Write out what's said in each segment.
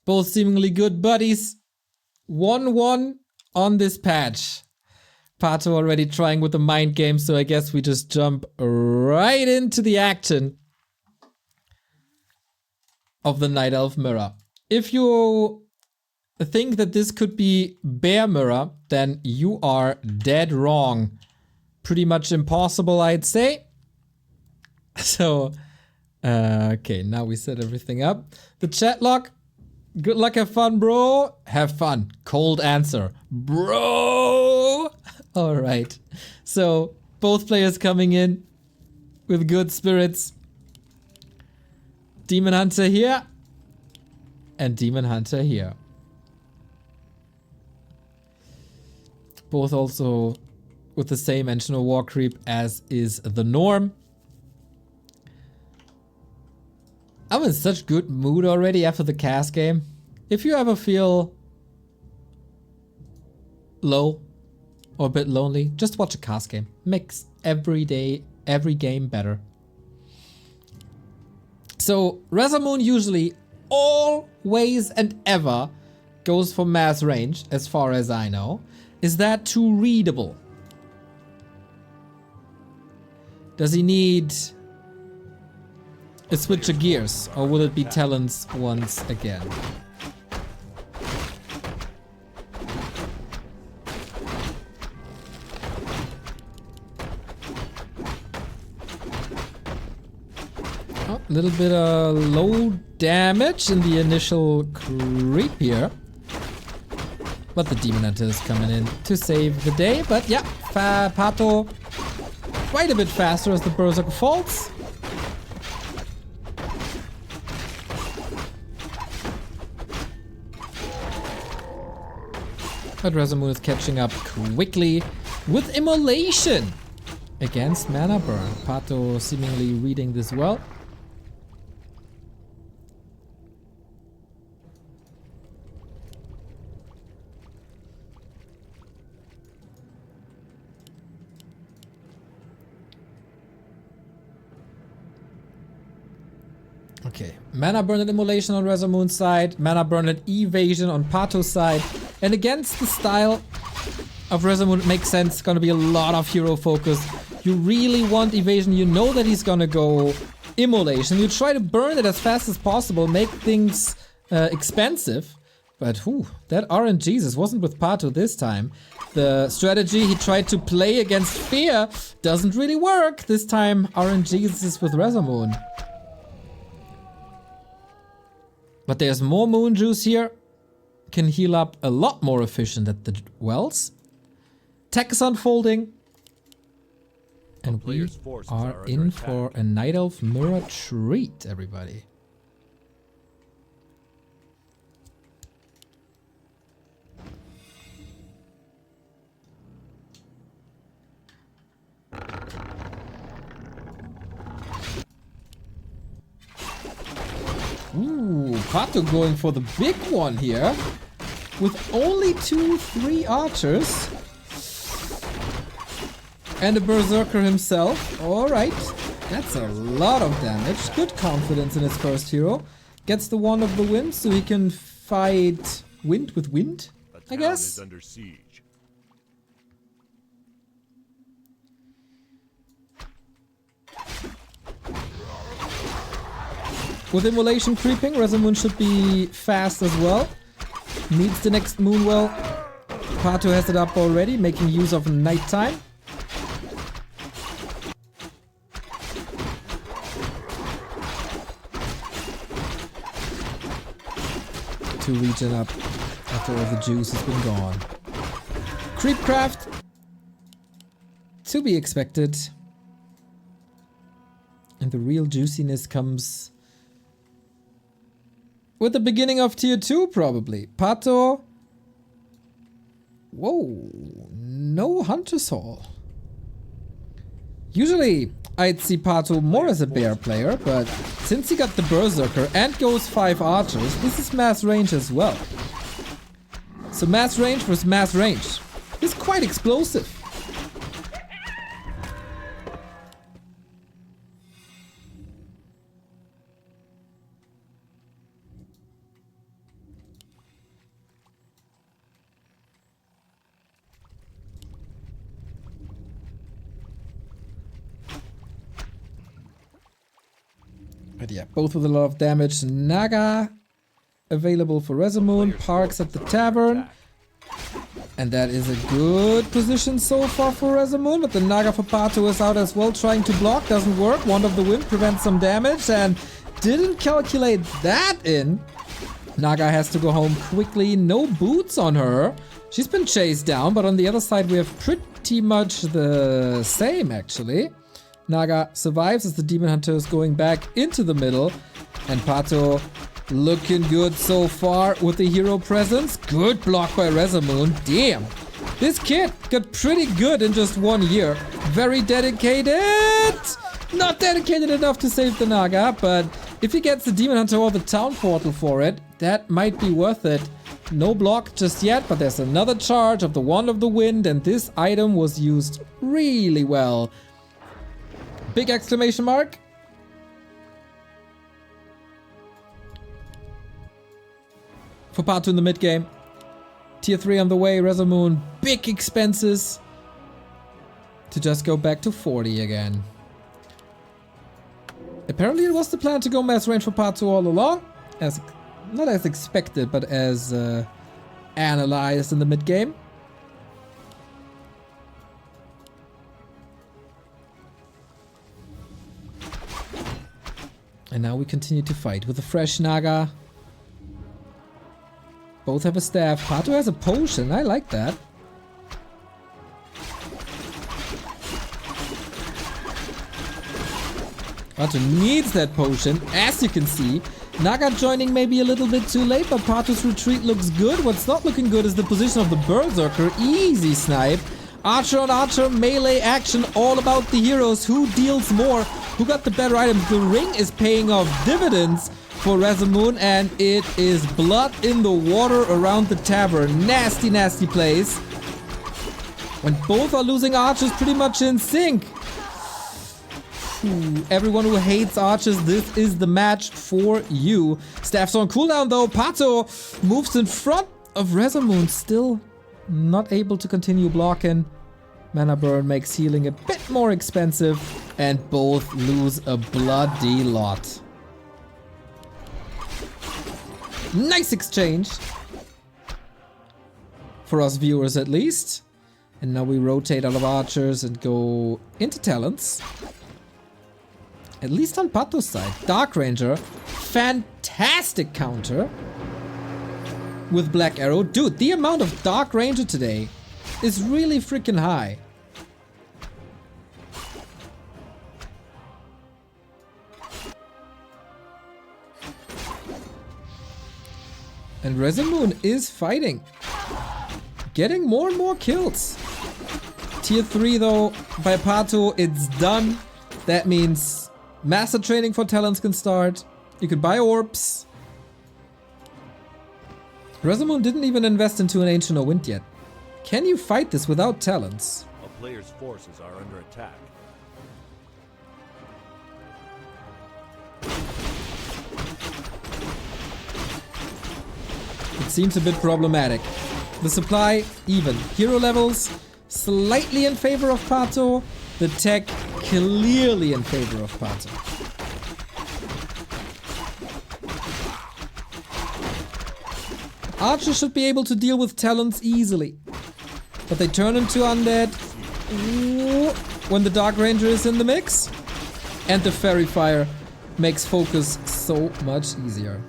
Both seemingly good buddies. 1-1 on this patch. PaTo already trying with the mind game, so I guess we just jump right into the action of the Night Elf Mirror. If you think that this could be Bear Mirror, then you are dead wrong. Pretty much impossible, I'd say. So, okay, now we set everything up. The chat log. Good luck, have fun, bro. Have fun. Cold answer. Bro! Alright. So, both players coming in with good spirits. Demon Hunter here. And Demon Hunter here. Both also with the same Engine of War creep as is the norm. I'm in such good mood already after the cast game. If you ever feel low or a bit lonely, just watch a cast game. Makes every day, every game better. So RazerMoon usually always and ever goes for mass range, as far as I know. Is that too readable? Does he need a switch of gears, or will it be talents once again? Oh, a little bit of low damage in the initial creep here. But the Demon Hunter is coming in to save the day. But yeah, PaTo quite a bit faster as the Berserker falls. But RazerMoon is catching up quickly with Immolation against Mana Burn. PaTo seemingly reading this well. Okay, Mana Burn and Immolation on RazerMoon's side, Mana Burn and Evasion on PaTo's side. And against the style of RazerMoon, it makes sense. It's gonna be a lot of hero focus. You really want Evasion, you know that he's gonna go Immolation. You try to burn it as fast as possible, make things expensive. But whew, that RNGesus wasn't with PaTo this time. The strategy he tried to play against Fear doesn't really work. This time RNGesus is with RazerMoon. But there's more moon juice here. Can heal up a lot more efficient at the wells. Tech is unfolding. And we are in for a Night Elf Mirror treat, everybody. Ooh, PaTo going for the big one here. With only 2-3 archers. And a Berserker himself. Alright. That's a lot of damage. Good confidence in his first hero. Gets the Wand of the Wind so he can fight wind with wind, I guess. Under siege. With Immolation creeping, RazerMoon should be fast as well. Needs the next Moonwell. PaTo has it up already, making use of nighttime. To regen up after all the juice has been gone. Creepcraft. To be expected. And the real juiciness comes with the beginning of tier 2, probably. PaTo. Whoa. No Hunter's Hall. Usually, I'd see PaTo more as a bear player, but since he got the Berserker and goes 5 archers, this is mass range as well. So mass range versus mass range is quite explosive. But yeah, both with a lot of damage. Naga available for RazerMoon. Parks at the tavern. And that is a good position so far for RazerMoon. But the Naga for PaTo is out as well, trying to block. Doesn't work. Wand of the Wind prevents some damage and didn't calculate that in. Naga has to go home quickly. No boots on her. She's been chased down, but on the other side we have pretty much the same actually. Naga survives as the Demon Hunter is going back into the middle. And PaTo looking good so far with the hero presence. Good block by RazerMoon. Damn. This kid got pretty good in just 1 year. Very dedicated. Not dedicated enough to save the Naga, but if he gets the Demon Hunter or the Town Portal for it, that might be worth it. No block just yet, but there's another charge of the Wand of the Wind, and this item was used really well. Big exclamation mark. For PaTo in the mid game. Tier 3 on the way, RazerMoon, big expenses to just go back to 40 again. Apparently it was the plan to go mass range for PaTo all along. Not as expected, but as analyzed in the mid game. And now we continue to fight with a fresh Naga. Both have a staff. PaTo has a potion. I like that. PaTo needs that potion, as you can see. Naga joining maybe a little bit too late, but PaTo's retreat looks good. What's not looking good is the position of the Berserker. Easy snipe. Archer on archer, melee action, all about the heroes. Who deals more? Who got the better items? The ring is paying off dividends for RazerMoon, and it is blood in the water around the tavern. Nasty, nasty place. When both are losing archers pretty much in sync. Everyone who hates archers, this is the match for you. Staff's on cooldown though. PaTo moves in front of RazerMoon. Still not able to continue blocking. Mana burn makes healing a bit more expensive. And both lose a bloody lot. Nice exchange. For us viewers at least. And now we rotate out of archers and go into talents. At least on PaTo's side. Dark Ranger. Fantastic counter. With Black Arrow. Dude, the amount of Dark Ranger today is really freaking high. And RazerMoon is fighting. Getting more and more kills. Tier 3 though, by PaTo, it's done. That means master training for talents can start. You can buy orbs. RazerMoon didn't even invest into an Ancient or Wind yet. Can you fight this without talents? A player's forces are under attack. It seems a bit problematic. The supply, even. Hero levels, slightly in favor of PaTo. The tech, clearly in favor of PaTo. Archers should be able to deal with talents easily. But they turn into undead when the Dark Ranger is in the mix. And the Fairy Fire makes focus so much easier.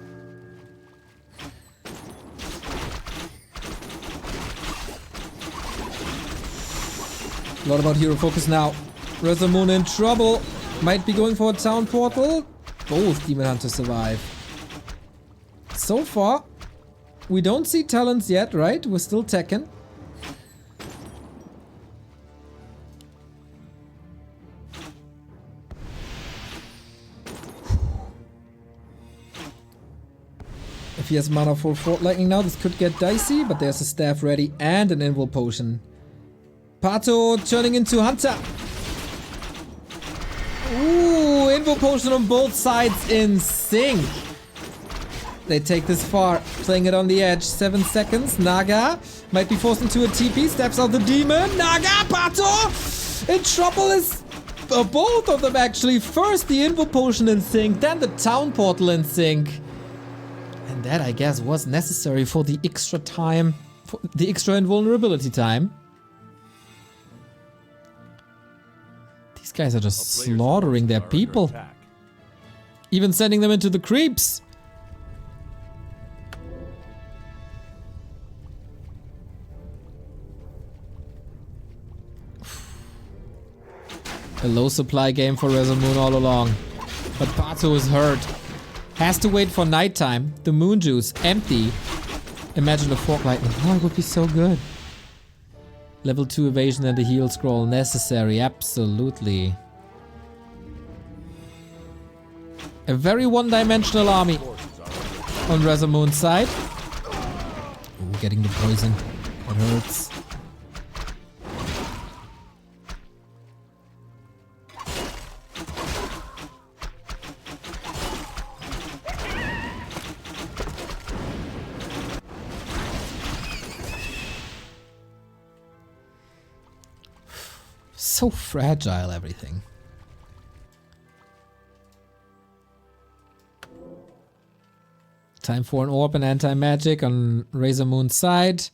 A lot about hero focus now. RazerMoon in trouble. Might be going for a town portal. Both Demon Hunters survive. So far, we don't see talents yet, right? We're still teching. If he has mana for Fort Lightning now, this could get dicey, but there's a staff ready and an invul potion. PaTo turning into Hunter. Ooh, invul potion on both sides in sync. They take this far, playing it on the edge. 7 seconds. Naga might be forced into a TP. Steps out the demon. Naga, PaTo in trouble is Both of them actually. First the Invo Potion in sync, then the Town Portal in sync. And that, I guess, was necessary for the extra time, for the extra invulnerability time. These guys are just slaughtering their people. Even sending them into the creeps. A low supply game for RazerMoon all along. But PaTo is hurt. Has to wait for nighttime. The moon juice empty. Imagine a fork lightning. Oh, it would be so good. Level 2 evasion and a heal scroll necessary. Absolutely. A very one-dimensional army on RazerMoon's side. Ooh, getting the poison. That hurts. So fragile, everything. Time for an orb and anti-magic on RazerMoon's side.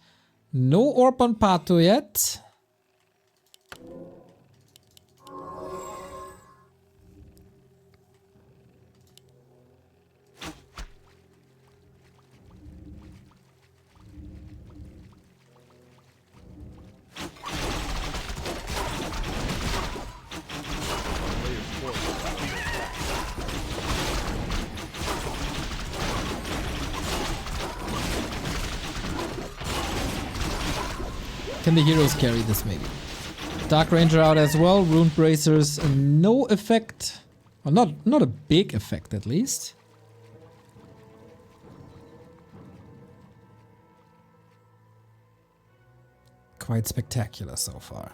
No orb on PaTo yet. Can the heroes carry this maybe? Dark Ranger out as well. Rune Bracers, no effect. Well, not a big effect at least. Quite spectacular so far.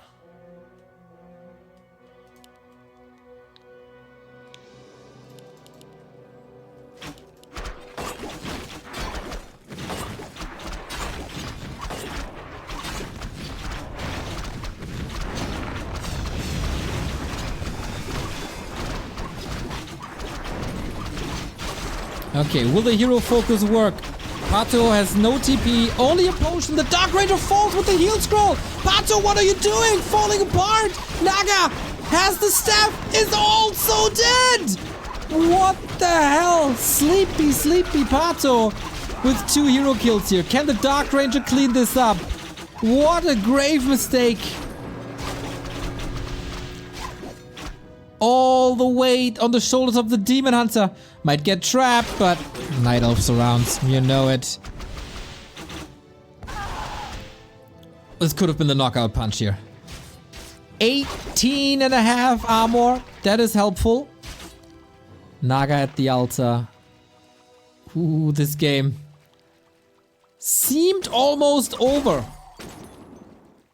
Okay, will the hero focus work? PaTo has no TP, only a potion. The Dark Ranger falls with the heal scroll. PaTo, what are you doing? Falling apart. Naga has the staff, is also dead. What the hell? Sleepy PaTo with 2 hero kills here. Can the Dark Ranger clean this up? What a grave mistake. All the weight on the shoulders of the Demon Hunter. Might get trapped, but Night Elf surrounds. You know it. This could have been the knockout punch here. 18.5 armor. That is helpful. Naga at the altar. Ooh, this game seemed almost over.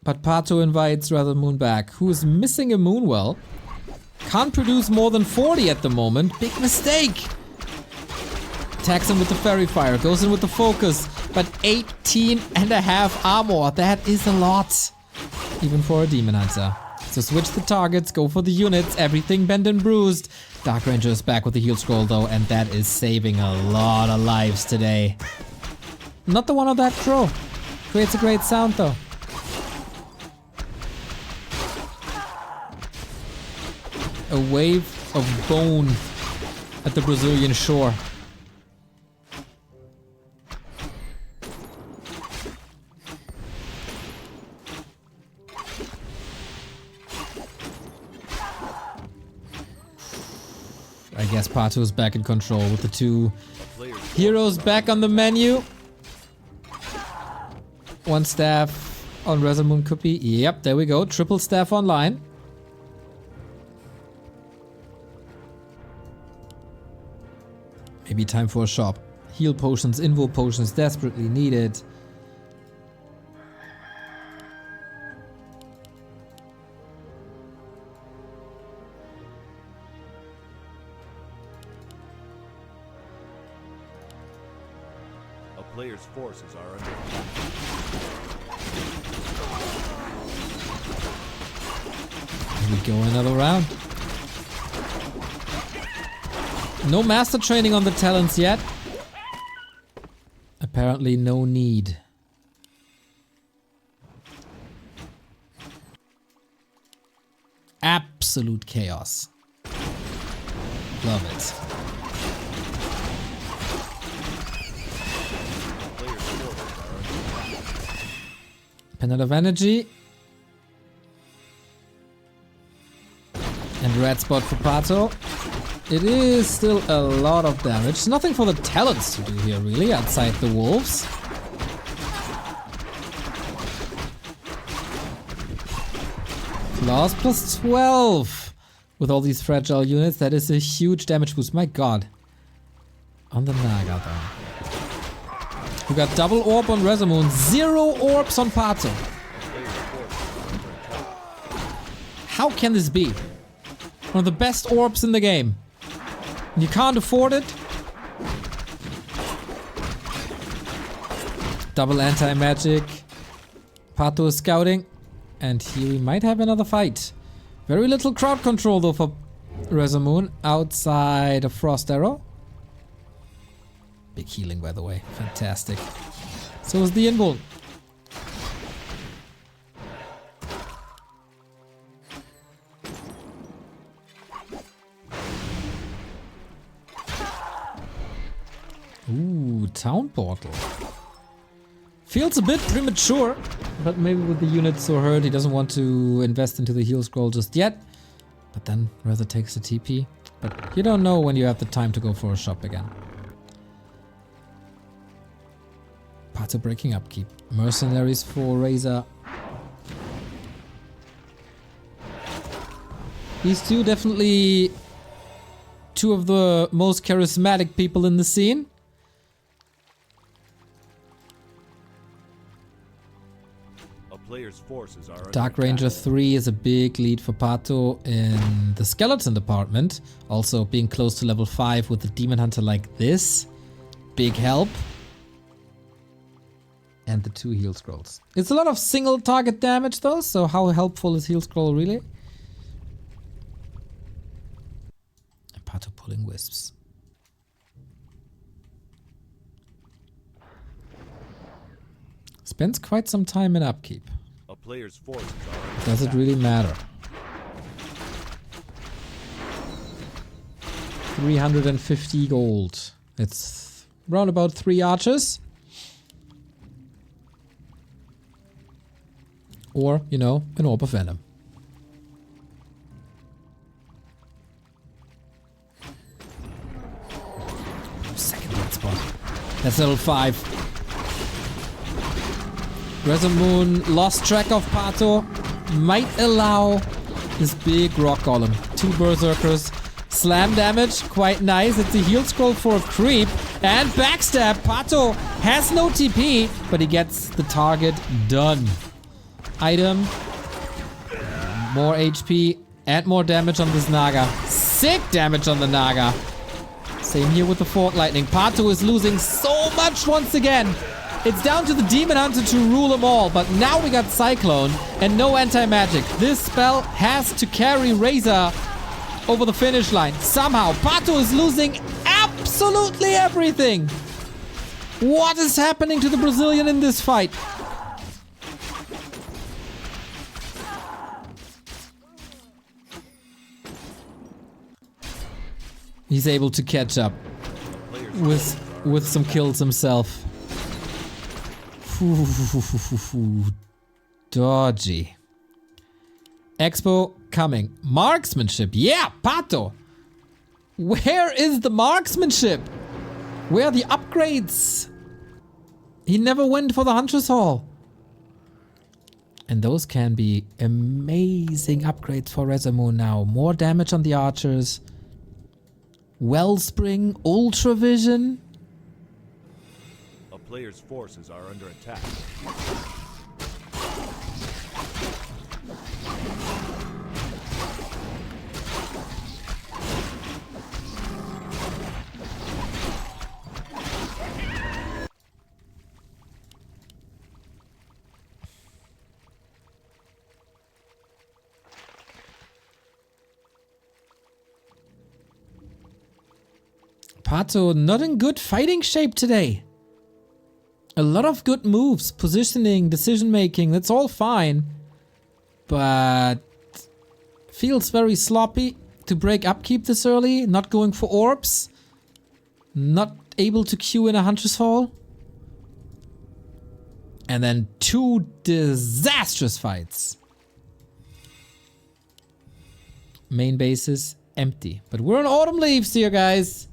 But PaTo invites RazerMoon back, who is missing a Moonwell. Can't produce more than 40 at the moment. Big mistake. Attacks him with the Fairy Fire. Goes in with the focus. But 18.5 armor. That is a lot. Even for a Demon Hunter. So switch the targets. Go for the units. Everything bent and bruised. Dark Ranger is back with the heal scroll though. And that is saving a lot of lives today. Not the one on that crow. Creates a great sound though. A wave of bone at the Brazilian shore. I guess PaTo is back in control with the 2 heroes back on the menu. 1 staff on RazerMoon could be. Yep, there we go. Triple staff online. Maybe time for a shop. Heal potions, invo potions desperately needed. A player's forces are under attack. Here we go, another round. No master training on the talents yet. Apparently no need. Absolute chaos. Love it. Penalty of energy. And red spot for PaTo. It is still a lot of damage. Nothing for the talents to do here really, outside the wolves. Claws plus 12. With all these fragile units, that is a huge damage boost. My god. On the Naga though. We got double orb on RazerMoon, 0 orbs on PaTo. How can this be? One of the best orbs in the game. You can't afford it. Double anti-magic. PaTo is scouting. And here we might have another fight. Very little crowd control though for RazerMoon outside of Frost Arrow. Big healing by the way. Fantastic. So is the invul. Ooh, town portal. Feels a bit premature, but maybe with the unit so hurt he doesn't want to invest into the heal scroll just yet. But then Razer takes the TP. But you don't know when you have the time to go for a shop again. PaTo breaking upkeep. Mercenaries for Razer. These two definitely two of the most charismatic people in the scene. Player's forces are Dark Ranger 3 is a big lead for PaTo in the skeleton department. Also being close to level 5 with the Demon Hunter like this. Big help. And the 2 heal scrolls. It's a lot of single target damage though, so how helpful is heal scroll really? And PaTo pulling wisps. Spends quite some time in upkeep. A player's forces are Does it really matter? 350 gold. It's around about 3 archers. Or, you know, an orb of venom. Second red spot. That's level 5. RazerMoon lost track of PaTo. Might allow this big rock golem. 2 berserkers. Slam damage, quite nice. It's a heal scroll for a creep. And backstab. PaTo has no TP, but he gets the target done. Item. More HP and more damage on this Naga. Sick damage on the Naga. Same here with the Fort Lightning. PaTo is losing so much once again. It's down to the Demon Hunter to rule them all, but now we got Cyclone and no anti-magic. This spell has to carry Razer over the finish line. Somehow, PaTo is losing absolutely everything. What is happening to the Brazilian in this fight? He's able to catch up with some kills himself. Dodgy. Expo coming. Marksmanship. Yeah, PaTo. Where is the marksmanship? Where are the upgrades? He never went for the Hunter's Hall. And those can be amazing upgrades for RazerMoon now. More damage on the archers. Wellspring, Ultra Vision. A player's forces are under attack. PaTo not in good fighting shape today. A lot of good moves, positioning, decision making, that's all fine. But feels very sloppy to break upkeep this early, not going for orbs, not able to queue in a Hunter's Fall. And then 2 disastrous fights. Main base is empty. But we're on Autumn Leaves here, guys.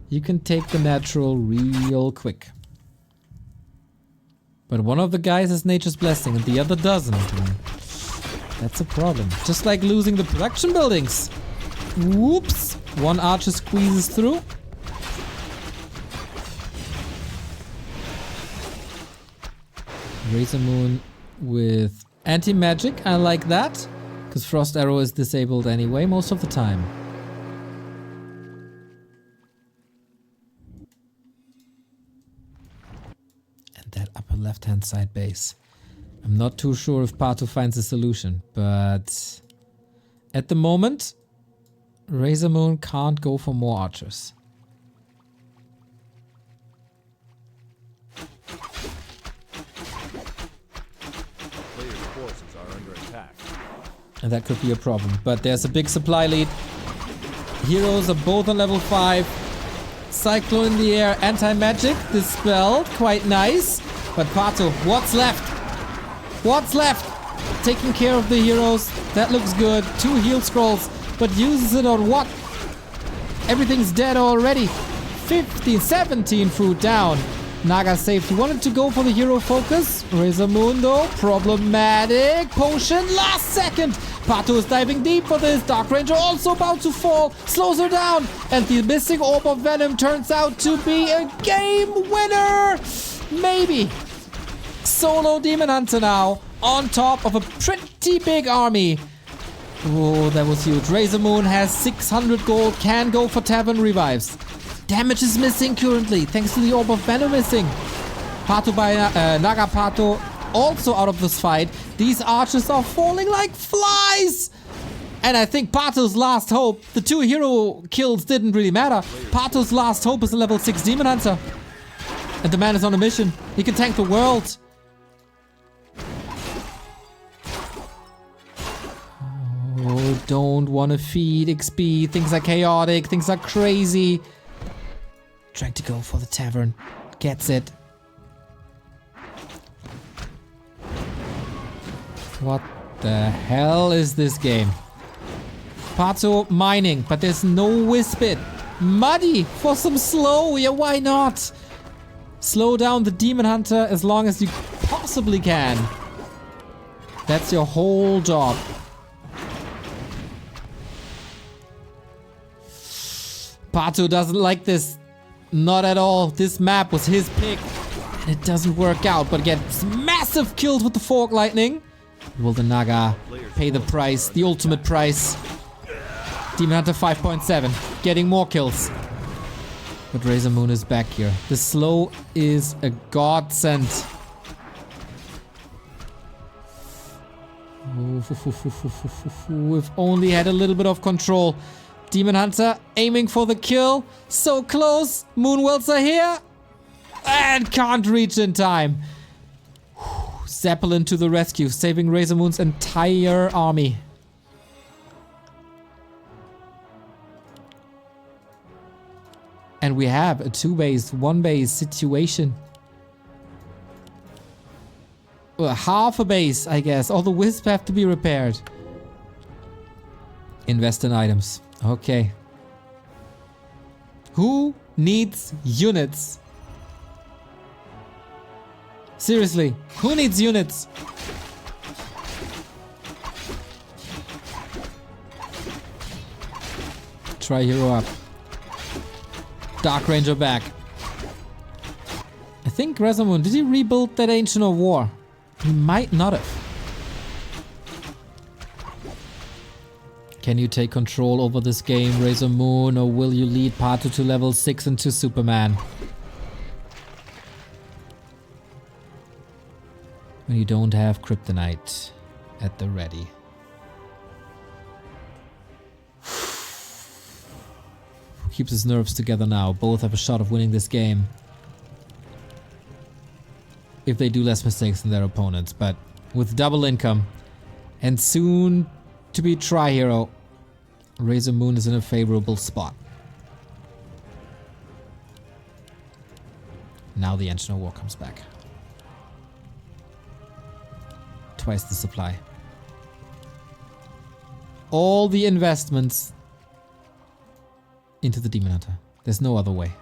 You can take the natural real quick. But one of the guys has Nature's Blessing and the other doesn't. And that's a problem. Just like losing the production buildings. Whoops. One archer squeezes through. RazerMoon with anti-magic. I like that. Because Frost Arrow is disabled anyway most of the time. And that upper left-hand side base. I'm not too sure if PaTo finds a solution, but at the moment, RazerMoon can't go for more archers. Players' forces are under attack. And that could be a problem, but there's a big supply lead. Heroes are both on level 5. Cyclone in the air, anti-magic, dispelled, quite nice. But PaTo, what's left? What's left? Taking care of the heroes, that looks good. 2 heal scrolls, but uses it on what? Everything's dead already. 15, 17 fruit down. Naga saved. He wanted to go for the hero focus. RazerMoon though, problematic. Potion, last second. PaTo is diving deep for this. Dark Ranger also about to fall. Slows her down. And the missing Orb of Venom turns out to be a game winner. Maybe. Solo Demon Hunter now. On top of a pretty big army. Oh, that was huge. RazerMoon has 600 gold. Can go for Tavern Revives. Damage is missing currently, thanks to the Orb of Venom missing. PaTo by Naga PaTo also out of this fight. These archers are falling like flies. And I think PaTo's last hope, the 2 hero kills didn't really matter. PaTo's last hope is a level 6 Demon Hunter. And the man is on a mission. He can tank the world. Oh, don't want to feed XP. Things are chaotic. Things are crazy. Trying to go for the tavern. Gets it. What the hell is this game? PaTo mining, but there's no Wispit. Muddy for some slow. Yeah, why not? Slow down the Demon Hunter as long as you possibly can. That's your whole job. PaTo doesn't like this. Not at all. This map was his pick. And it doesn't work out, but gets massive kills with the Fork Lightning. Will the Naga pay the price? The ultimate price. Demon Hunter 5.7. Getting more kills. But RazerMoon is back here. The slow is a godsend. We've only had a little bit of control. Demon Hunter aiming for the kill. So close. Moonwells are here. And can't reach in time. Zeppelin to the rescue, saving RazerMoon's entire army. And we have a 2-base, 1-base situation. Well, half a base, I guess. All the wisps have to be repaired. Invest in items. Okay. Who needs units? Seriously, who needs units? Try hero up. Dark Ranger back. I think RazerMoon, did he rebuild that Ancient of War? He might not have. Can you take control over this game, RazerMoon, or will you lead PaTo to level 6 and to Superman? When you don't have Kryptonite at the ready. keeps his nerves together now. Both have a shot of winning this game. If they do less mistakes than their opponents. But with double income and soon to be Tri-Hero, RazerMoon is in a favorable spot. Now the Engine of War comes back. Twice the supply. All the investments into the Demon Hunter. There's no other way.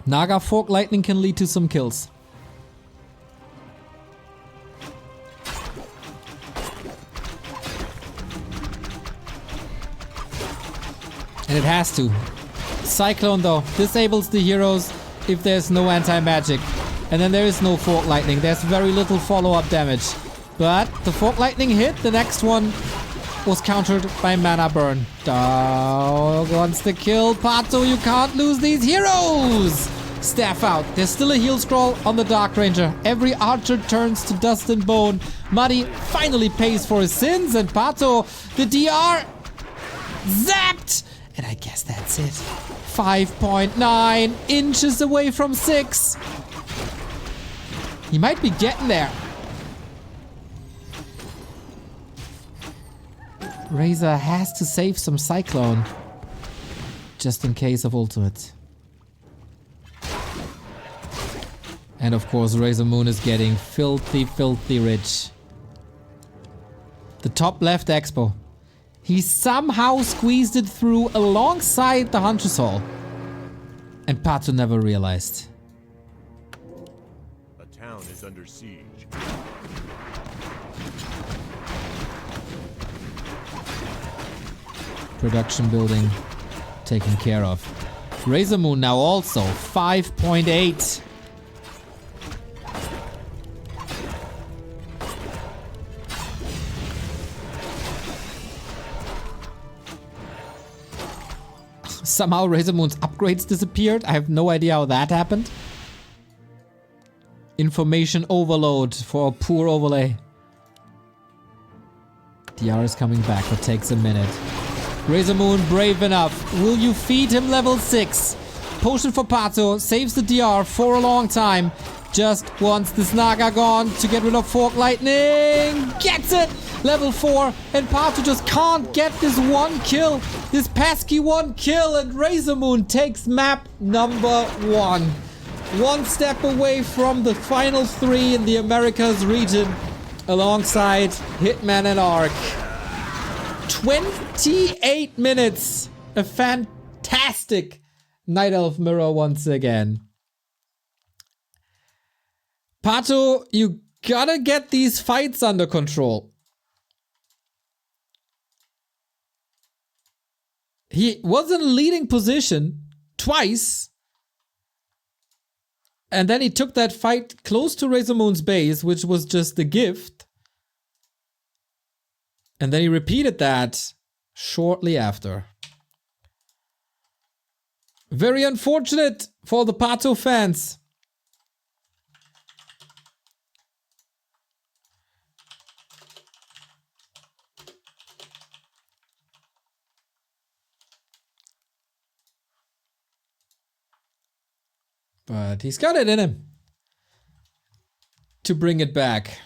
Naga Fork Lightning can lead to some kills. And it has to. Cyclone though disables the heroes if there's no anti-magic. And then there is no Fork Lightning. There's very little follow-up damage. But the Fork Lightning hit. The next one was countered by Mana Burn. Dog wants the kill. PaTo, you can't lose these heroes! Staff out. There's still a heal scroll on the Dark Ranger. Every archer turns to dust and bone. Muddy finally pays for his sins. And PaTo, the DR, zapped! And I guess that's it. 5.9 inches away from 6. He might be getting there. Razor has to save some Cyclone. Just in case of ultimate. And of course RazerMoon is getting filthy, filthy rich. The top left expo. He somehow squeezed it through alongside the Huntress Hall. And PaTo never realized. A town is under siege. Production building taken care of. RazerMoon now also 5.8. Somehow RazerMoon's upgrades disappeared. I have no idea how that happened. Information overload for a poor overlay. DR is coming back, but takes a minute. RazerMoon brave enough. Will you feed him level 6? Potion for PaTo saves the DR for a long time. Just wants this Naga gone to get rid of Fork Lightning. Gets it! Level 4. And PaTo just can't get this one kill. This pesky one kill. And RazerMoon takes map number 1. One step away from the final 3 in the Americas region. Alongside Hitman and Ark. 28 minutes. A fantastic Night Elf mirror once again. PaTo, you gotta get these fights under control. He was in a leading position twice. And then he took that fight close to RazerMoon's base, which was just a gift. And then he repeated that shortly after. Very unfortunate for the PaTo fans. But he's got it in him to bring it back.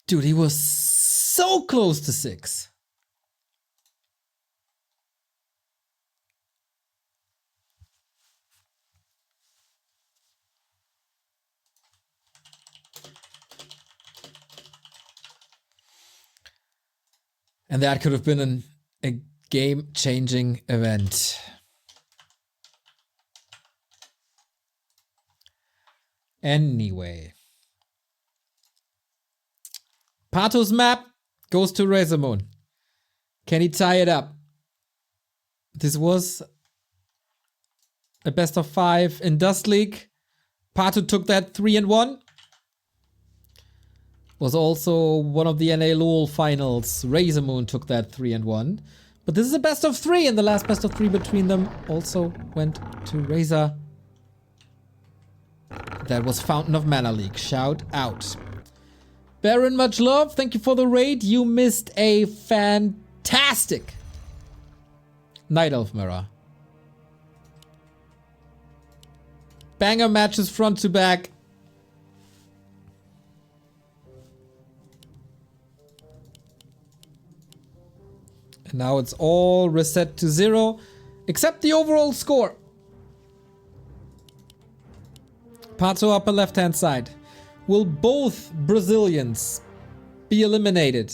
Dude, he was so close to 6. And that could have been a game-changing event. Anyway. PaTo's map goes to RazerMoon. Can he tie it up? This was a best of 5 in Dust League. PaTo took that 3-1. Was also one of the NA LoL finals. RazerMoon took that 3-1. But this is a best of 3, and the last best of 3 between them also went to Razer. That was Fountain of Mana League. Shout out. Baron, much love. Thank you for the raid. You missed a fantastic Night Elf Mirror. Banger matches front to back. And now it's all reset to 0, except the overall score. PaTo upper left hand side. Will both Brazilians be eliminated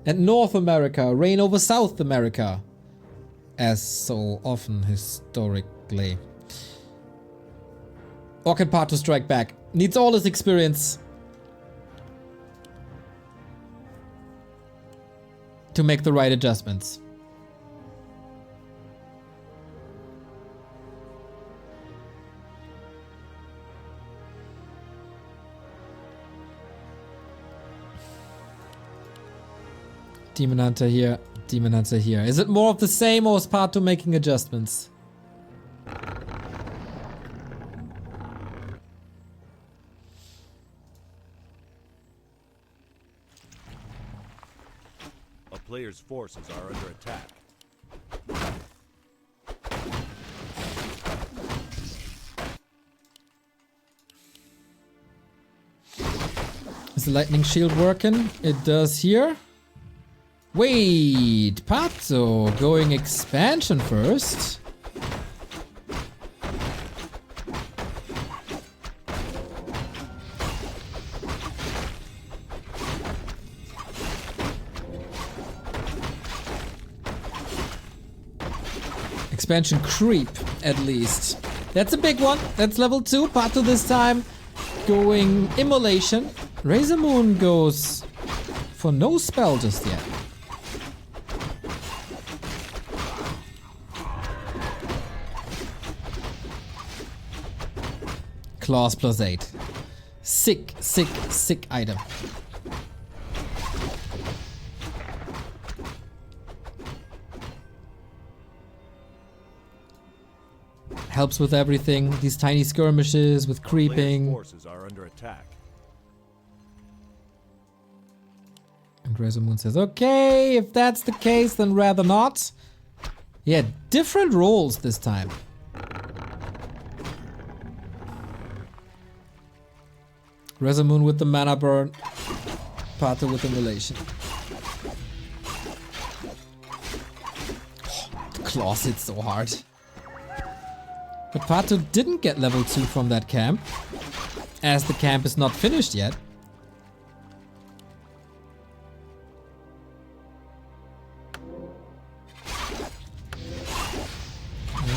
and North America reign over South America? As so often historically. Or can PaTo strike back? Needs all his experience to make the right adjustments. Demon Hunter here, Demon Hunter here. Is it more of the same, or is PaTo making adjustments? A player's forces are under attack. Is the lightning shield working? It does here. Wait, PaTo going expansion first. Expansion creep, at least. That's a big one. That's level 2. PaTo this time going immolation. RazerMoon goes for no spell just yet. Claws +8. Sick, sick, sick item. Helps with everything. These tiny skirmishes with creeping. Forces are under attack. And RazerMoon says, okay, if that's the case, then rather not. Yeah, different roles this time. RazerMoon with the mana burn, PaTo with immolation. Oh, the claws hit so hard. But PaTo didn't get level 2 from that camp, as the camp is not finished yet.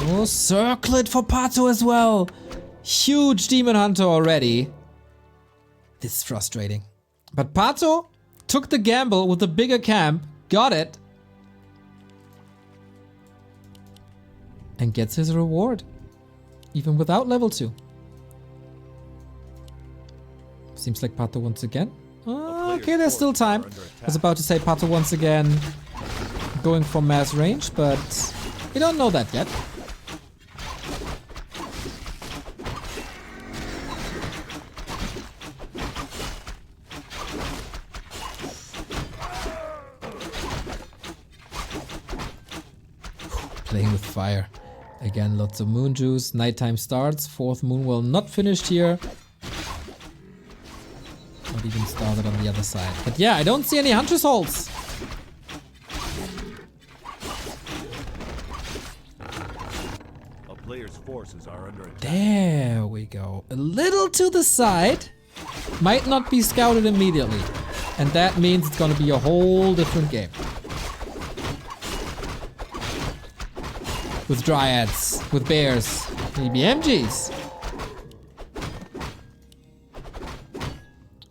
Oh, circlet for PaTo as well. Huge Demon Hunter already. This is frustrating. But PaTo took the gamble with the bigger camp, got it, and gets his reward, even without level 2. Seems like PaTo once again. Okay, there's still time. I was about to say PaTo once again going for mass range, but we don't know that yet. Playing with fire. Again, lots of moon juice. Nighttime starts. 4th moon well not finished here. Not even started on the other side. But yeah, I don't see any Hunter's Halls. A player's forces are under attack. There we go. A little to the side. Might not be scouted immediately. And that means it's gonna be a whole different game. With dryads, with bears, maybe MGs.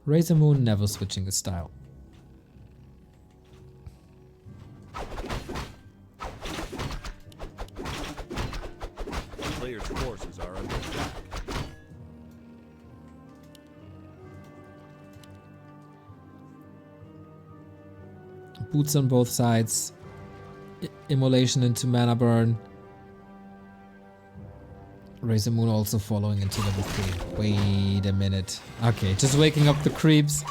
RazerMoon never switching the style. Players' forces are under attack. Boots on both sides. Immolation into mana burn. RazerMoon also following into level 3. Wait a minute. Okay, just waking up the creeps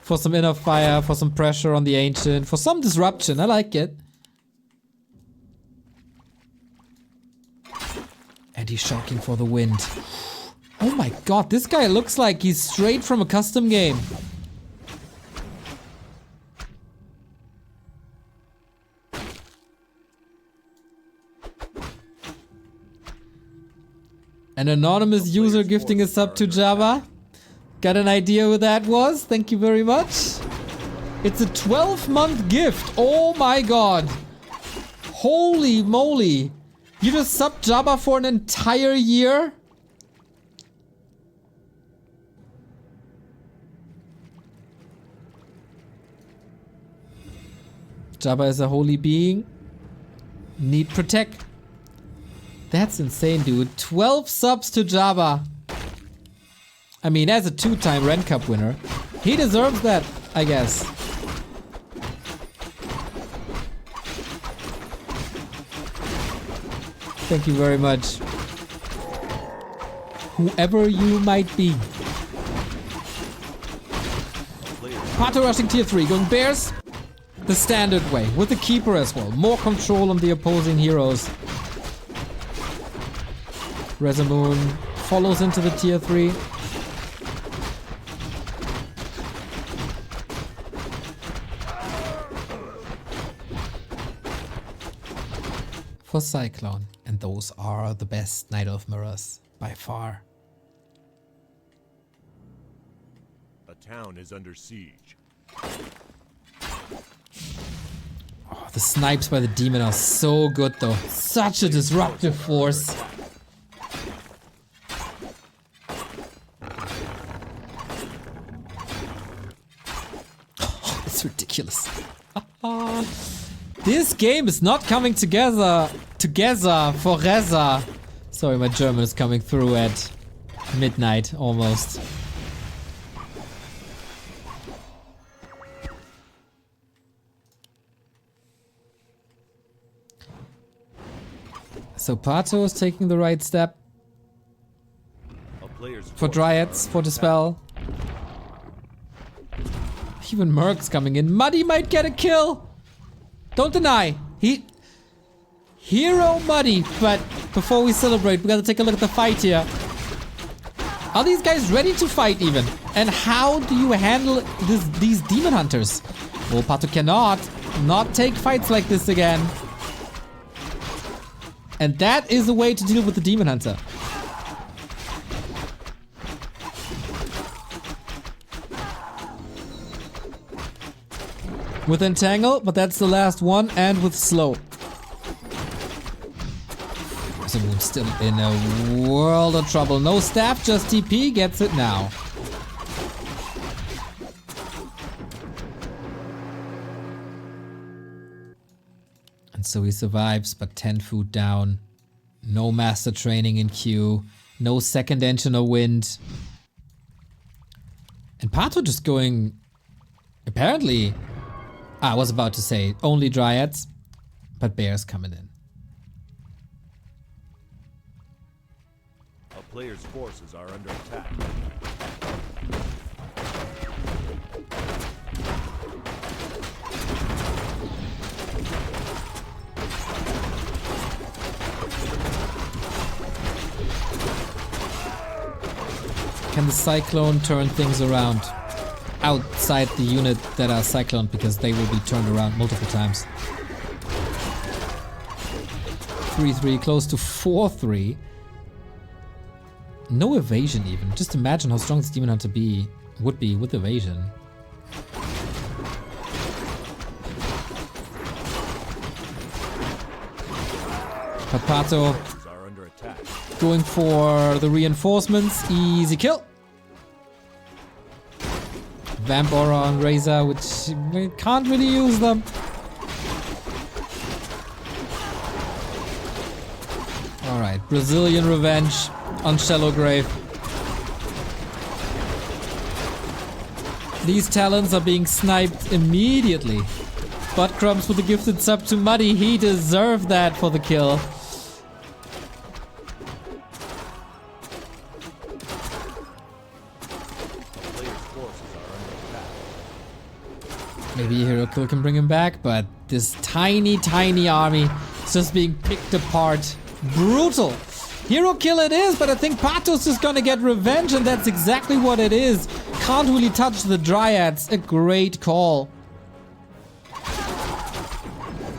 for some inner fire, for some pressure on the ancient, for some disruption. I like it. And he's shocking for the wind. Oh my god, this guy looks like he's straight from a custom game. An anonymous user gifting a sub to Java. Got an idea who that was? Thank you very much. It's a 12-month gift. Oh my god. Holy moly. You just sub Java for an entire year? Java is a holy being. Need protect. That's insane, dude. 12 subs to Java. I mean, as a 2-time Ren Cup winner, he deserves that, I guess. Thank you very much. Whoever you might be. PaTo rushing tier 3, going Bears the standard way, with the Keeper as well. More control on the opposing heroes. RazerMoon follows into the tier 3. For Cyclone, and those are the best Night Elf mirrors by far. A town is under siege. Oh, the snipes by the demon are so good though. Such a disruptive force. Ridiculous. This game is not coming together for Reza. Sorry, my German is coming through at midnight almost. So PaTo is taking the right step for Dryads, for Dispel. Even Merc's coming in. Muddy might get a kill. Don't deny. Hero Muddy. But before we celebrate, we gotta take a look at the fight here. Are these guys ready to fight even? And how do you handle these demon hunters? Well, PaTo cannot not take fights like this again. And that is a way to deal with the demon hunter. With Entangle, but that's the last one, and with Slow. RazerMoon still in a world of trouble. No staff, just TP, gets it now. And so he survives, but 10 food down. No master training in queue. No second engine or wind. And PaTo just going... Apparently... I was about to say only Dryads, but Bears coming in. A player's forces are under attack. Can the Cyclone turn things around? Outside the unit that are Cyclone, because they will be turned around multiple times. 3-3, close to 4-3. No evasion even. Just imagine how strong this Demon Hunter would be with evasion. But PaTo going for the reinforcements. Easy kill. Vamp Aura on Razor, which we can't really use them. Alright, Brazilian Revenge on Shallow Grave. These talents are being sniped immediately. Butt crumbs with the gifted sub to Muddy. He deserved that for the kill. Maybe a hero kill can bring him back, but this tiny, tiny army is just being picked apart. Brutal. Hero kill it is, but I think PaTo's just gonna get revenge, and that's exactly what it is. Can't really touch the Dryads. A great call.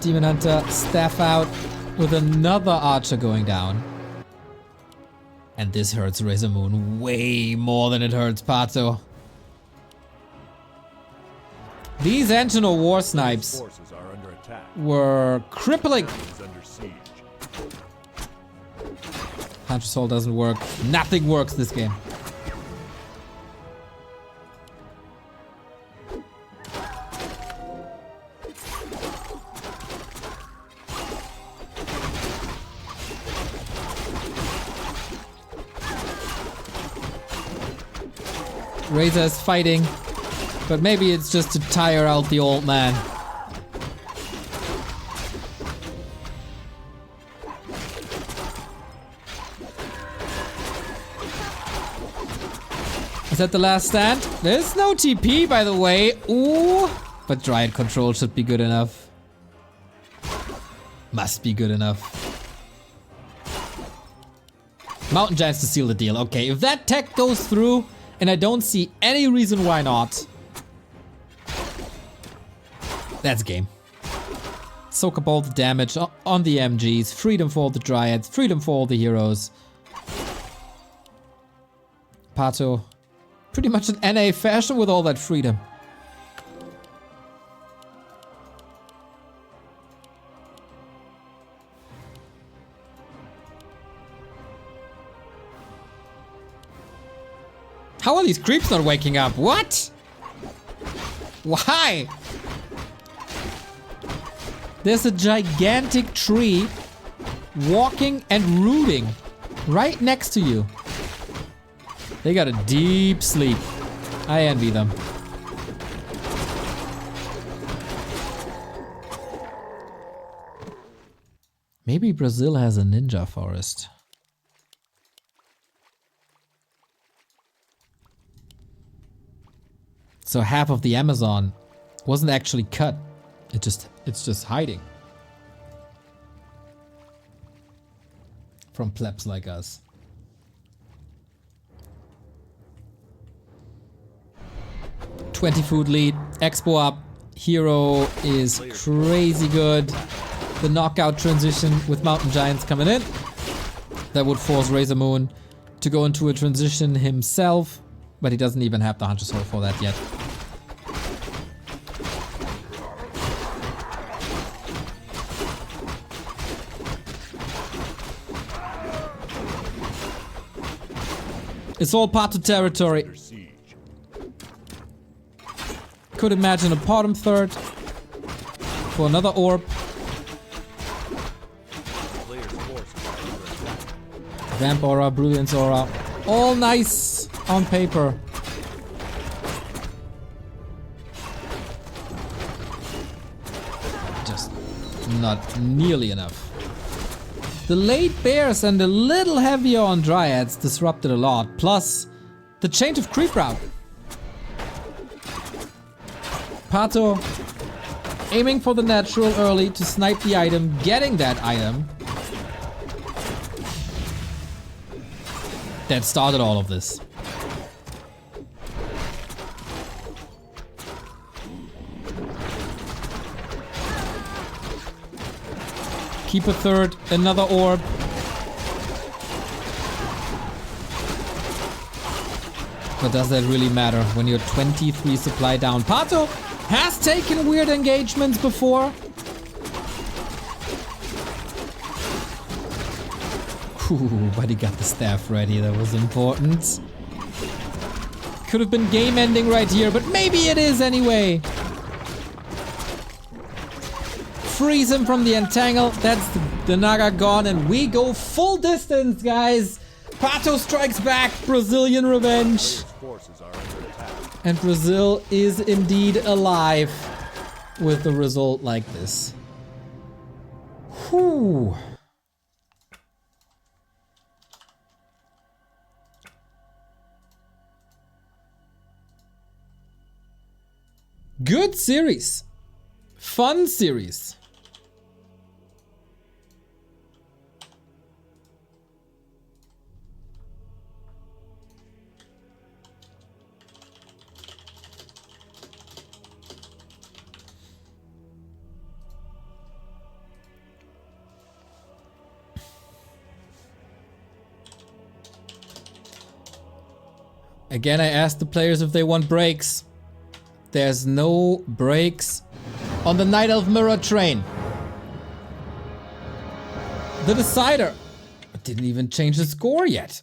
Demon Hunter, staff out with another archer going down. And this hurts RazerMoon way more than it hurts PaTo. These Antinor War Snipes were crippling. Hunter Soul doesn't work. Nothing works this game. Razor is fighting, but maybe it's just to tire out the old man. Is that the last stand? There's no TP, by the way. Ooh, but Dryad control should be good enough. Must be good enough. Mountain Giants to seal the deal. Okay, if that tech goes through, and I don't see any reason why not, that's game. Soak up all the damage on the MGs. Freedom for all the Dryads. Freedom for all the heroes. PaTo, pretty much an NA fashion with all that freedom. How are these creeps not waking up? What? Why? There's a gigantic tree walking and rooting right next to you. They got a deep sleep. I envy them. Maybe Brazil has a ninja forest. So half of the Amazon wasn't actually cut. It's just hiding. From plebs like us. $20 food lead. Expo up. Hero is crazy good. The knockout transition with Mountain Giants coming in. That would force RazerMoon to go into a transition himself. But he doesn't even have the Hunter Soul for that yet. It's all PaTo territory. Could imagine a bottom third for another orb. Vamp Aura, Brilliance Aura. All nice on paper. Just not nearly enough. The late bears and a little heavier on Dryads disrupted a lot. Plus, the change of creep route. PaTo aiming for the natural early to snipe the item, getting that item. That started all of this. Keep a third, another orb. But does that really matter when you're 23 supply down? PaTo has taken weird engagements before. Ooh, but he got the staff ready, that was important. Could have been game ending right here, but maybe it is anyway. Freeze him from the entangle, that's the Naga gone, and we go full distance, guys. PaTo strikes back, Brazilian revenge. And Brazil is indeed alive. with a result like this. Whew. Good series. Fun series. Again, I asked the players if they want breaks. There's no breaks on the Night Elf Mirror train. The decider didn't even change the score yet.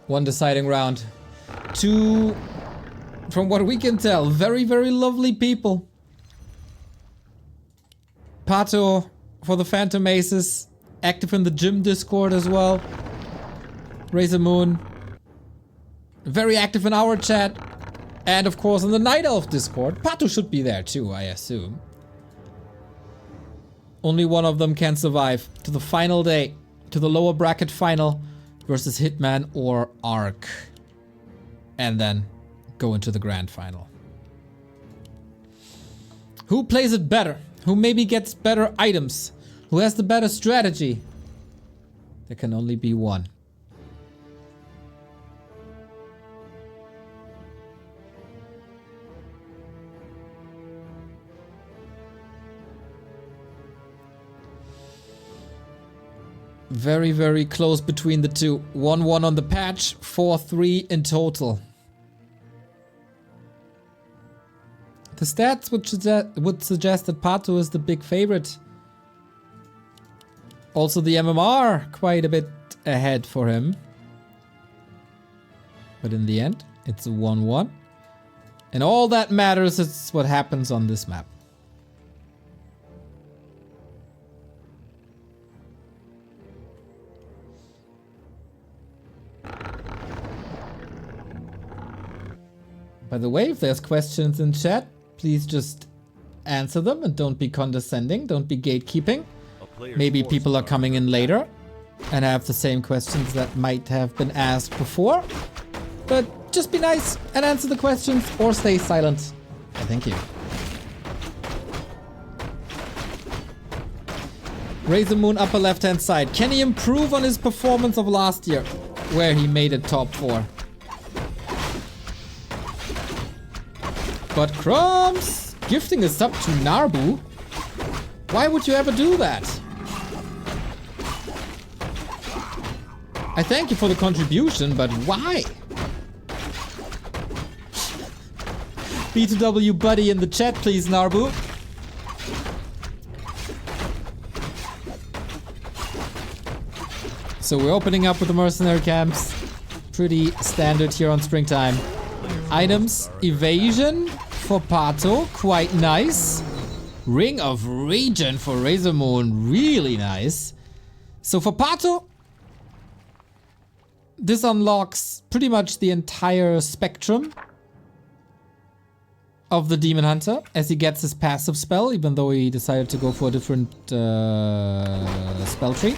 One deciding round. Two, from what we can tell, very, very lovely people. PaTo for the Phantom Aces, active in the gym Discord as well. RazerMoon, very active in our chat. And of course in the Night Elf Discord. PaTo should be there too, I assume. Only one of them can survive to the final day, to the lower bracket final versus Hitman or Ark. And then go into the grand final. Who plays it better? Who maybe gets better items? Who has the better strategy? There can only be one. Very, very close between the two. 1-1 on the patch, 4-3 in total. The stats would suggest that PaTo is the big favorite. Also the MMR quite a bit ahead for him. But in the end, it's a 1-1. And all that matters is what happens on this map. By the way, if there's questions in chat, please just answer them and don't be condescending, don't be gatekeeping. Maybe people are coming in later and have the same questions that might have been asked before. But just be nice and answer the questions or stay silent. Thank you. RazerMoon upper left hand side. Can he improve on his performance of last year where he made it top 4? But Crumbs gifting a sub to Narbu? Why would you ever do that? I thank you for the contribution, but why? B2W buddy in the chat, please, Narbu. So we're opening up with the mercenary camps. Pretty standard here on springtime. Items, evasion for PaTo, quite nice. Ring of Regen for RazerMoon, really nice. So for PaTo, this unlocks pretty much the entire spectrum of the Demon Hunter as he gets his passive spell, even though he decided to go for a different spell tree.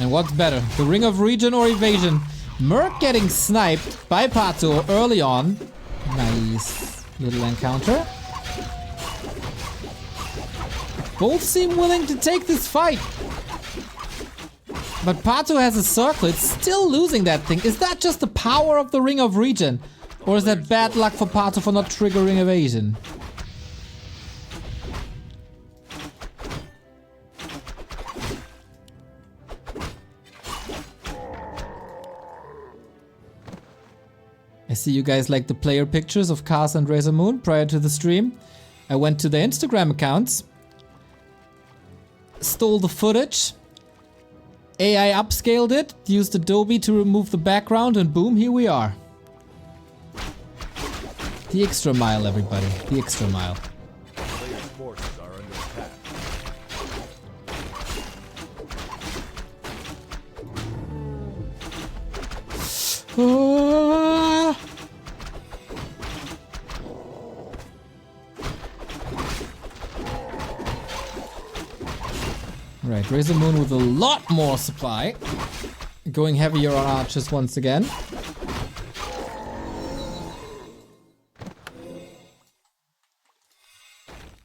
And what's better, the Ring of Regen or Evasion? Merc getting sniped by PaTo early on. Nice little encounter. Both seem willing to take this fight. But PaTo has a circlet, still losing that thing. Is that just the power of the Ring of Regen? Or is that bad luck for PaTo for not triggering Evasion? I see you guys like the player pictures of Cars and RazerMoon prior to the stream. I went to their Instagram accounts, stole the footage, AI upscaled it, used Adobe to remove the background, and boom, here we are. The extra mile, everybody. The extra mile. Right, RazerMoon with a lot more supply. Going heavier on archers once again.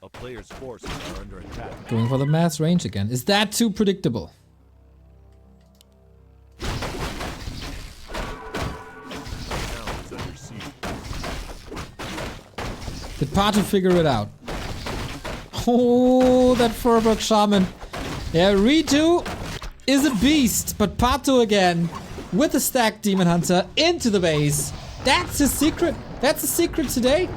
A player's forces are under attack. Going for the mass range again. Is that too predictable? Town is under siege. Did PaTo figure it out? Oh, that Furberg Shaman. Yeah, Ritu is a beast, but PaTo again with a stacked Demon Hunter into the base. That's his secret. That's the secret today.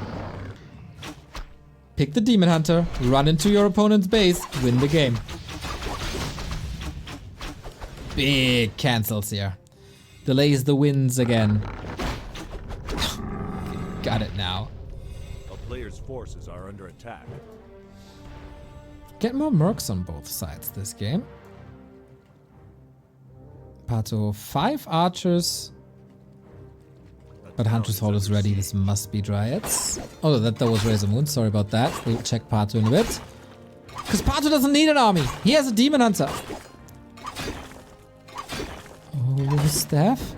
Pick the Demon Hunter, run into your opponent's base, win the game. Big cancels here. Delays the wins again. Got it now. A player's forces are under attack. Get more mercs on both sides this game. PaTo 5 archers. But Hunter's Hall is ready. This must be Dryads. Oh, that was RazerMoon. Sorry about that. We'll check PaTo in a bit. Because PaTo doesn't need an army. He has a Demon Hunter. Oh, the staff.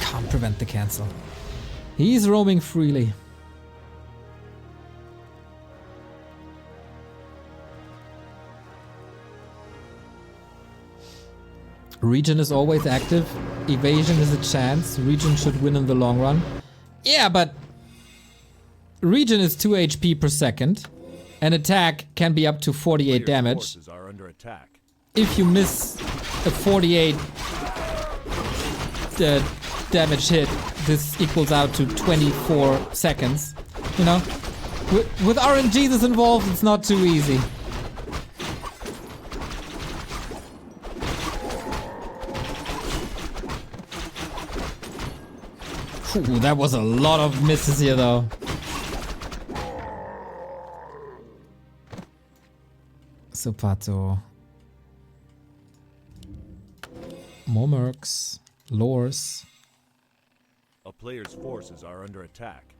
Can't prevent the cancel. He's roaming freely. Region is always active. Evasion is a chance. Region should win in the long run. Yeah, but Region is 2 HP per second. An attack can be up to 48 damage. Forces are under attack. If you miss a 48 damage hit, this equals out to 24 seconds. You know, with RNG this involved, it's not too easy. Ooh, that was a lot of misses here though. So PaTo. More mercs. Lores. A player's forces are under attack.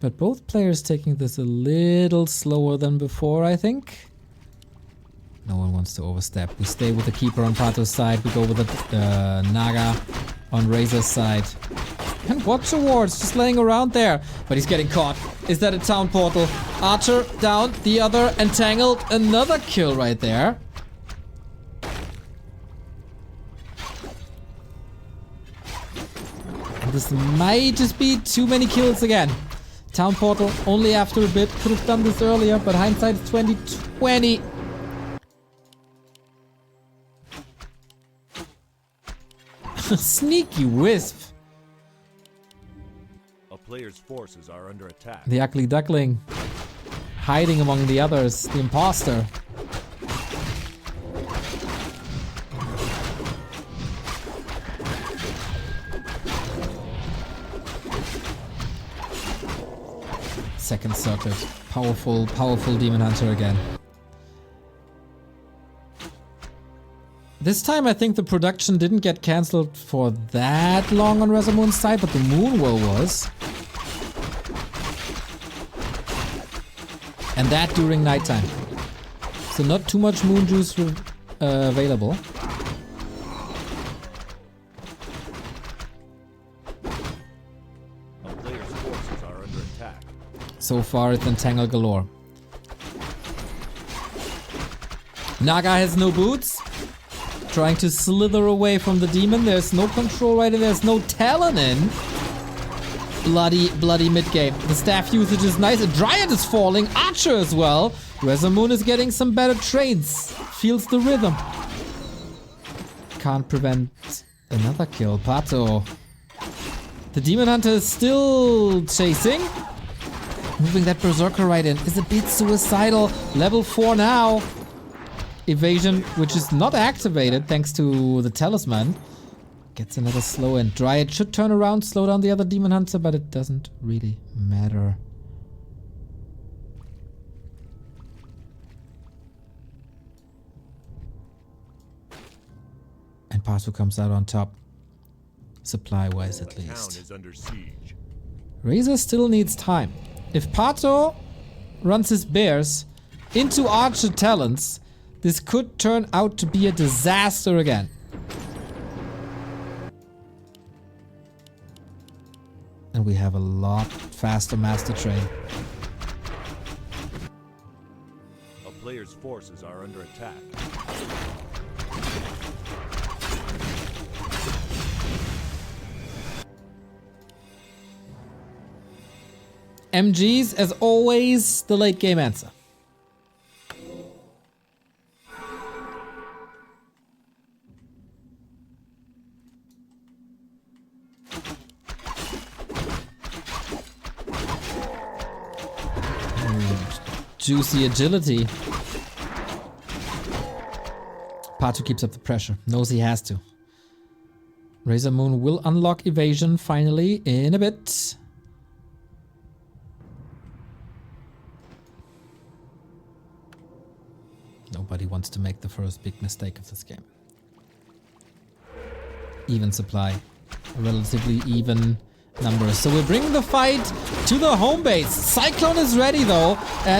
But both players taking this a little slower than before, I think. No one wants to overstep. We stay with the Keeper on PaTo's side. We go with the Naga on Razor's side. And Watcher Wards just laying around there. But he's getting caught. Is that a town portal? Archer down, the other entangled. Another kill right there. And this might just be too many kills again. Town portal only after a bit. Could have done this earlier, but hindsight is 2020. Sneaky wisp. A player's forces are under attack. The ugly duckling. Hiding among the others. The imposter. Second circuit. Powerful, powerful Demon Hunter again. This time I think the production didn't get cancelled for that long on RazerMoon's side, but the Moonwell was. And that during nighttime. So not too much moon juice available. A player's forces are under attack. So far it's Entangle galore. Naga has no boots. Trying to slither away from the demon. There's no control right in. There's no Talon in. Bloody mid-game. The staff usage is nice. A Dryad is falling. Archer as well. RazerMoon is getting some better trades. Feels the rhythm. Can't prevent another kill. PaTo. The Demon Hunter is still chasing. Moving that Berserker right in is a bit suicidal. Level 4 now. Evasion, which is not activated thanks to the Talisman. Gets another slow end. Dryad should turn around, slow down the other Demon Hunter, but it doesn't really matter. And PaTo comes out on top. Supply-wise at The town least. is under siege. Razor still needs time. If PaTo runs his bears, into Archer talents, this could turn out to be a disaster again. And we have a lot faster Master Train. A player's forces are under attack. MGs, as always, the late game answer. Juicy agility. PaTo keeps up the pressure. Knows he has to. RazerMoon will unlock evasion finally in a bit. Nobody wants to make the first big mistake of this game. Even supply. Relatively even numbers. So we're bringing the fight to the home base. Cyclone is ready though.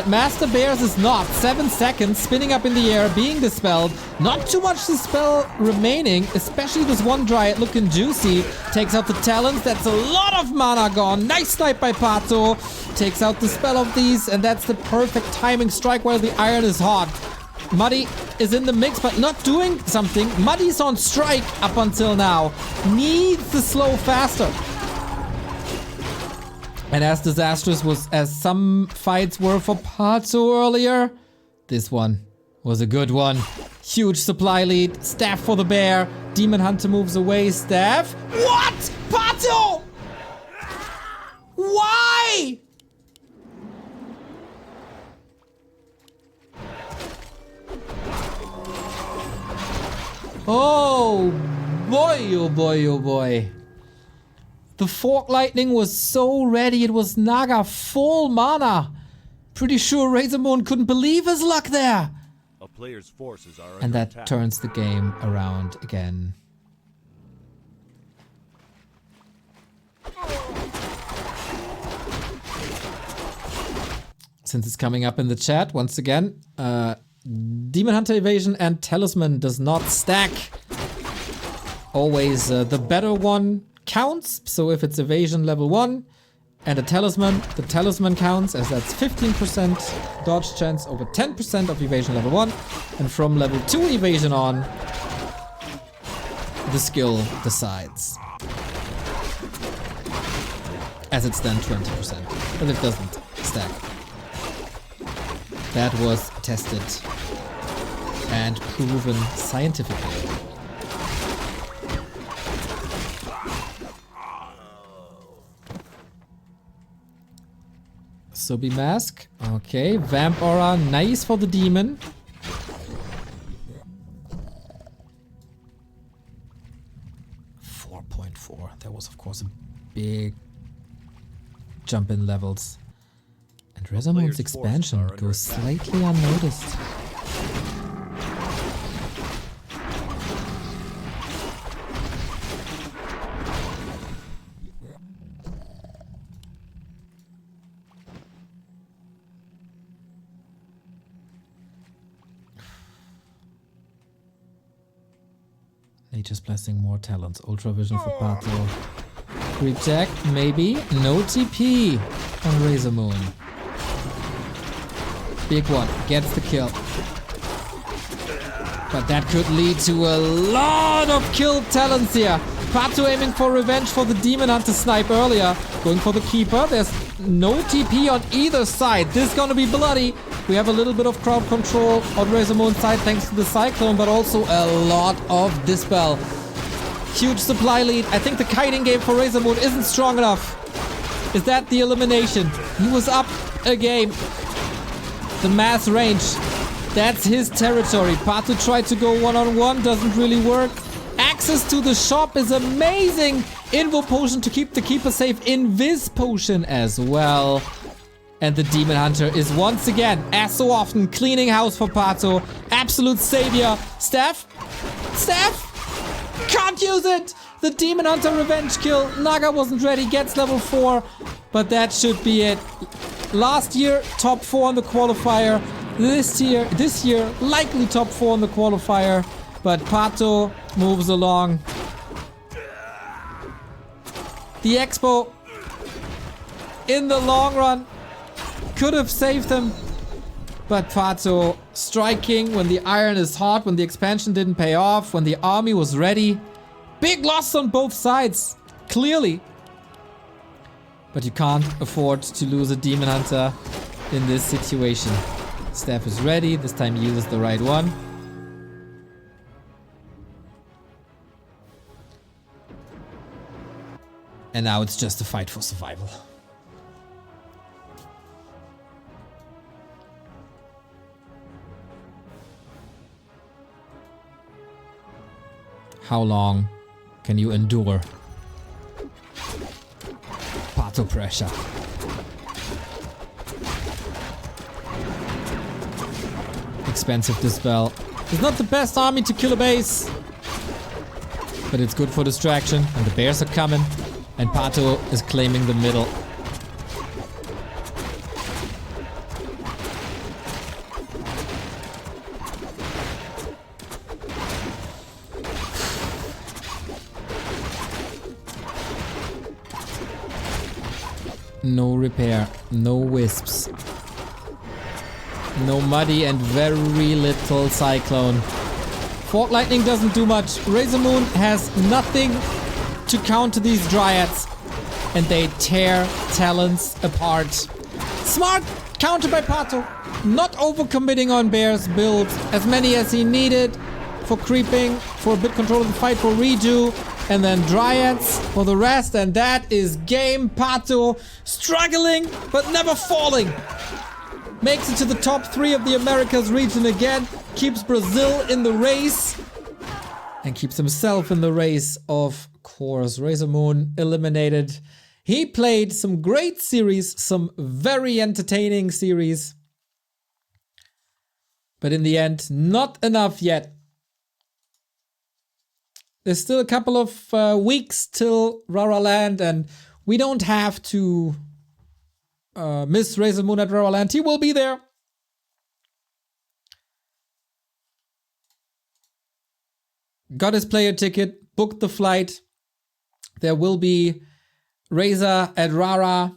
Master Bears is not. 7 seconds. Spinning up in the air. Being dispelled. Not too much dispel remaining. Especially this one Dryad looking juicy. Takes out the talents. That's a lot of mana gone. Nice snipe by PaTo. Takes out the spell of these. And that's the perfect timing strike while the iron is hot. Muddy is in the mix, but not doing something. Muddy's on strike up until now. Needs to slow faster. And as disastrous as some fights were for PaTo earlier, this one was a good one. Huge supply lead. Staff for the bear. Demon Hunter moves away. Staff. What? PaTo! Why? Oh boy, oh boy, oh boy. The Fork Lightning was so ready, it was Naga full mana. Pretty sure RazerMoon couldn't believe his luck there. A player's forces are And under that attack. turns the game around again. Since it's coming up in the chat, once again, Demon Hunter Evasion and Talisman does not stack. Always the better one counts. So if it's Evasion level 1 and a Talisman, the Talisman counts, as that's 15% dodge chance over 10% of Evasion level 1. And from level 2 Evasion on, the skill decides. As it's then 20%, but it doesn't stack. That was tested and proven scientifically. Subi Mask. Okay, Vamp Aura. Nice for the demon. That was, of course, a big jump in levels. And RazerMoon's expansion goes slightly unnoticed. Nature's Blessing, more talents. Ultra Vision for PaTo. Creep Jack, maybe. No TP on RazerMoon. Big one, gets the kill. But that could lead to a lot of kill talents here. PaTo aiming for revenge for the Demon Hunter snipe earlier. Going for the Keeper. There's no TP on either side. This is gonna be bloody. We have a little bit of crowd control on RazerMoon's side thanks to the Cyclone, but also a lot of Dispel. Huge supply lead. I think the kiting game for RazerMoon isn't strong enough. Is that the elimination? He was up a game. The mass range. That's his territory. PaTo tried to go one-on-one. Doesn't really work. Access to the shop is amazing. Invo potion to keep the Keeper safe. Invis potion as well. And the Demon Hunter is once again, as so often, cleaning house for PaTo. Absolute savior. Staff? Staff? Can't use it! The Demon Hunter revenge kill. Naga wasn't ready, gets level 4. But that should be it. Last year, top 4 on the qualifier. this year, likely top 4 in the qualifier, but PaTo moves along. The Expo, in the long run, could have saved him, but PaTo striking when the iron is hot, when the expansion didn't pay off, when the army was ready. Big loss on both sides, clearly. But you can't afford to lose a Demon Hunter in this situation. Staff is ready, this time he uses the right one. And now it's just a fight for survival. How long can you endure PaTo pressure? Expensive Dispel. It's not the best army to kill a base, but it's good for distraction, and the bears are coming, and PaTo is claiming the middle. No repair, no wisps. No muddy and very little cyclone. Fork Lightning doesn't do much. RazerMoon has nothing to counter these dryads. And they tear Talons apart. Smart counter by PaTo. Not overcommitting on bears, builds as many as he needed for creeping, for a bit control of the fight, for redo. And then dryads for the rest, and that is game. PaTo struggling, but never falling. Makes it to the top 3 of the Americas region again. Keeps Brazil in the race. And keeps himself in the race, of course. RazerMoon eliminated. He played some great series, some very entertaining series. But in the end, not enough yet. There's still a couple of weeks till Rara Land, and we don't have to miss RazerMoon at Rara Land. He will be there. Got his player ticket, booked the flight. There will be Razor at Rara.